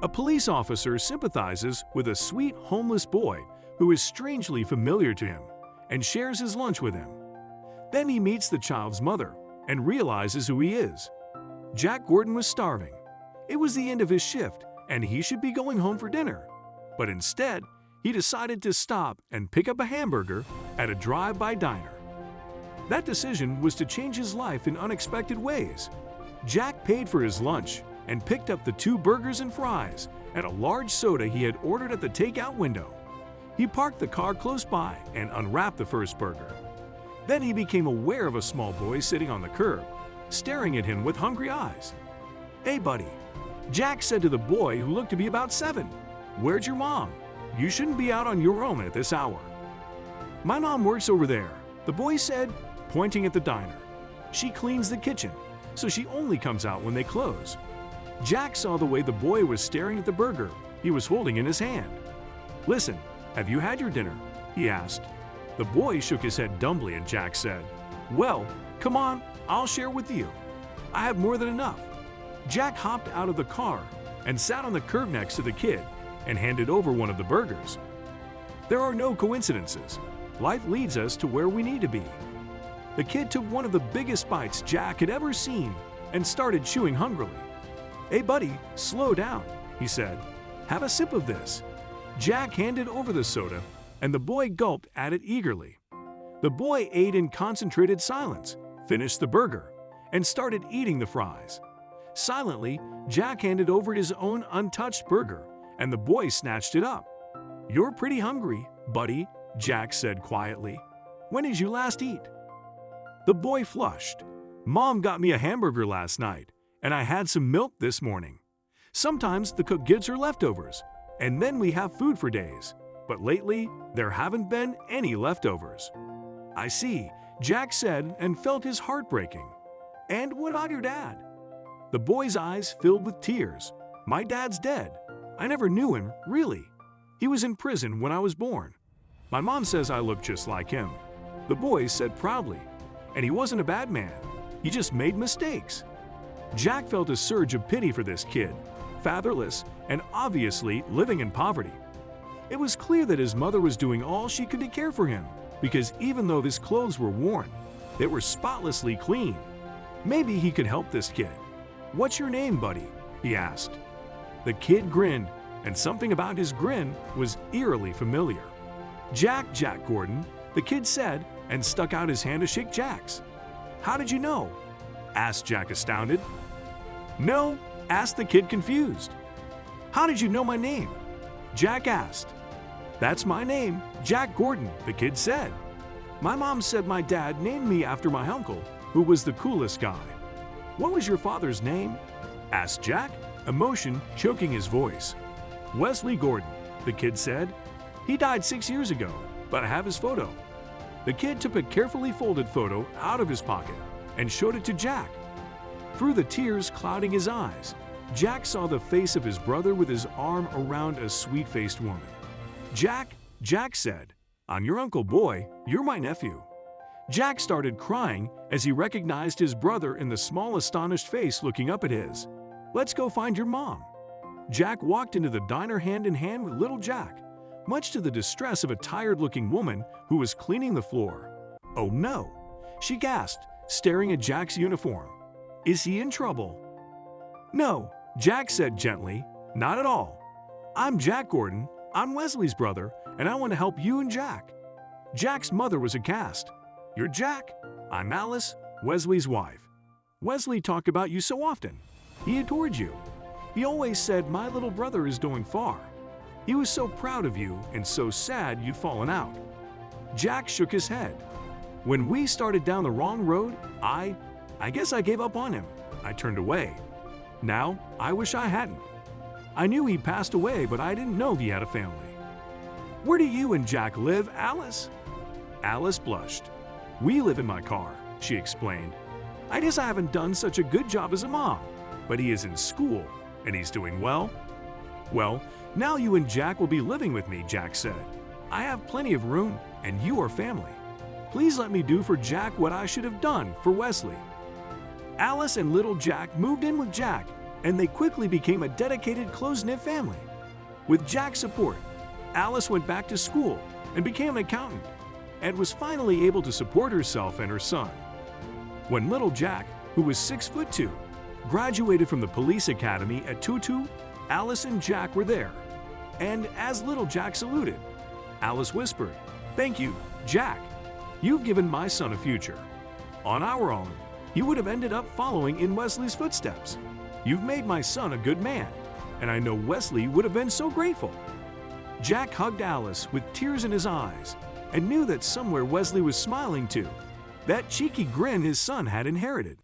A police officer sympathizes with a sweet homeless boy who is strangely familiar to him and shares his lunch with him. Then he meets the child's mother and realizes who he is. Jack Gordon was starving. It was the end of his shift and he should be going home for dinner. But instead, he decided to stop and pick up a hamburger at a drive-by diner. That decision was to change his life in unexpected ways. Jack paid for his lunch and picked up the 2 burgers and fries and a large soda he had ordered at the takeout window. He parked the car close by and unwrapped the first burger. Then he became aware of a small boy sitting on the curb, staring at him with hungry eyes. "Hey, buddy," Jack said to the boy who looked to be about 7. "Where's your mom? You shouldn't be out on your own at this hour." "My mom works over there," the boy said, pointing at the diner. "She cleans the kitchen, so she only comes out when they close." Jack saw the way the boy was staring at the burger he was holding in his hand. "Listen, have you had your dinner?" he asked. The boy shook his head dumbly and Jack said, "Well, come on, I'll share with you. I have more than enough." Jack hopped out of the car and sat on the curb next to the kid and handed over one of the burgers. There are no coincidences. Life leads us to where we need to be. The kid took one of the biggest bites Jack had ever seen and started chewing hungrily. "Hey buddy, slow down," he said. "Have a sip of this." Jack handed over the soda and the boy gulped at it eagerly. The boy ate in concentrated silence, finished the burger, and started eating the fries. Silently, Jack handed over his own untouched burger and the boy snatched it up. "You're pretty hungry, buddy," Jack said quietly. "When did you last eat?" The boy flushed. "Mom got me a hamburger last night, and I had some milk this morning. Sometimes the cook gives her leftovers, and then we have food for days. But lately, there haven't been any leftovers." "I see," Jack said and felt his heart breaking. "And what about your dad?" The boy's eyes filled with tears. "My dad's dead. I never knew him, really. He was in prison when I was born. My mom says I look just like him," the boy said proudly. "And he wasn't a bad man. He just made mistakes." Jack felt a surge of pity for this kid, fatherless and obviously living in poverty. It was clear that his mother was doing all she could to care for him, because even though his clothes were worn, they were spotlessly clean. Maybe he could help this kid. "What's your name, buddy?" he asked. The kid grinned, and something about his grin was eerily familiar. Jack Gordon," the kid said, and stuck out his hand to shake Jack's. "How did you know?" asked Jack astounded. "No," asked the kid confused. "How did you know my name?" Jack asked. "That's my name, Jack Gordon," the kid said. "My mom said my dad named me after my uncle, who was the coolest guy." "What was your father's name?" asked Jack, emotion choking his voice. "Wesley Gordon," the kid said. "He died 6 years ago, but I have his photo." The kid took a carefully folded photo out of his pocket and showed it to Jack. Through the tears clouding his eyes, Jack saw the face of his brother with his arm around a sweet-faced woman. Jack said, "I'm your uncle, boy. You're my nephew." Jack started crying as he recognized his brother in the small, astonished face looking up at his. "Let's go find your mom." Jack walked into the diner hand in hand with little Jack, much to the distress of a tired-looking woman who was cleaning the floor. "Oh no," she gasped, staring at Jack's uniform. "Is he in trouble?" "No," Jack said gently, "not at all. I'm Jack Gordon, I'm Wesley's brother, and I want to help you and Jack." Jack's mother was aghast. "You're Jack? I'm Alice, Wesley's wife. Wesley talked about you so often. He adored you. He always said my little brother is going far. He was so proud of you and so sad you'd fallen out." Jack shook his head. "When we started down the wrong road, I guess I gave up on him. I turned away. Now, I wish I hadn't. I knew he passed away, but I didn't know he had a family." "Where do you and Jack live, Alice?" Alice blushed. "We live in my car," she explained. "I guess I haven't done such a good job as a mom, but he is in school, and he's doing well." "Well, now you and Jack will be living with me," Jack said. "I have plenty of room, and you are family. Please let me do for Jack what I should have done for Wesley." Alice and little Jack moved in with Jack and they quickly became a dedicated, close-knit family. With Jack's support, Alice went back to school and became an accountant, and was finally able to support herself and her son. When little Jack, who was 6'2", graduated from the police academy at Tutu, Alice and Jack were there. And as little Jack saluted, Alice whispered, "Thank you, Jack. You've given my son a future. On our own, he would have ended up following in Wesley's footsteps. You've made my son a good man, and I know Wesley would have been so grateful." Jack hugged Alice with tears in his eyes and knew that somewhere Wesley was smiling too, that cheeky grin his son had inherited.